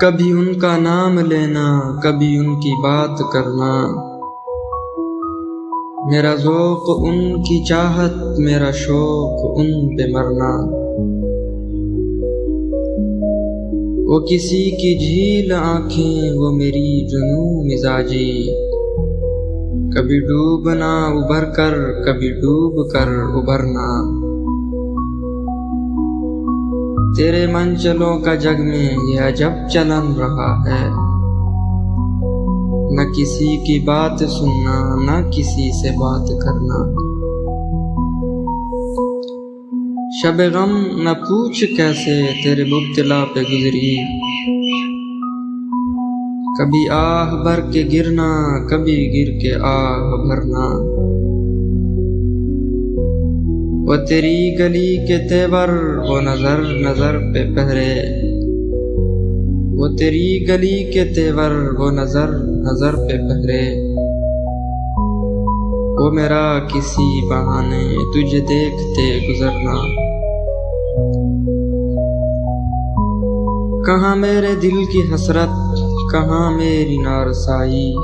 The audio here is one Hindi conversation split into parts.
कभी उनका नाम लेना, कभी उनकी बात करना। मेरा ज़ौक़ उनकी चाहत, मेरा शौक़ उन पे मरना। वो किसी की झील आँखें, वो मेरी जुनूं मिजाजी। कभी डूबना उभर कर, कभी डूब कर उभरना। तेरे मंचलों का जग में ये अजब चलन रहा है। न किसी की बात सुनना, न किसी से बात करना। शब गम न पूछ कैसे तेरे मुब्तला पे गुजरी। कभी आह भर के गिरना, कभी गिर के आह भरना। वो तेरी गली के तेवर, वो नजर नजर पे पहरे। वो तेरी गली के तेवर, वो नजर नजर पे पहरे। वो मेरा किसी बहाने तुझे देखते गुजरना। कहाँ मेरे दिल की हसरत, कहाँ मेरी नारसाई।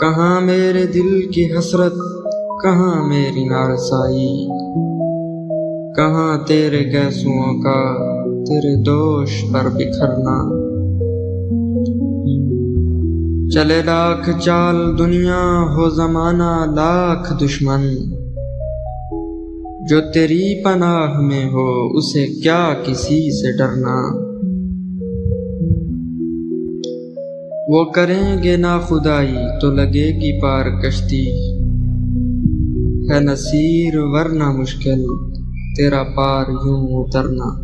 कहाँ मेरे दिल की हसरत, कहाँ मेरी नारसाई। कहाँ तेरे गैसुओं का तेरे दोष पर बिखरना। चले लाख चाल दुनिया, हो ज़माना लाख दुश्मन। जो तेरी पनाह में हो, उसे क्या किसी से डरना। वो करेंगे ना खुदाई तो लगेगी पार कश्ती। है नसीर वरना मुश्किल तेरा पार यूं उतरना।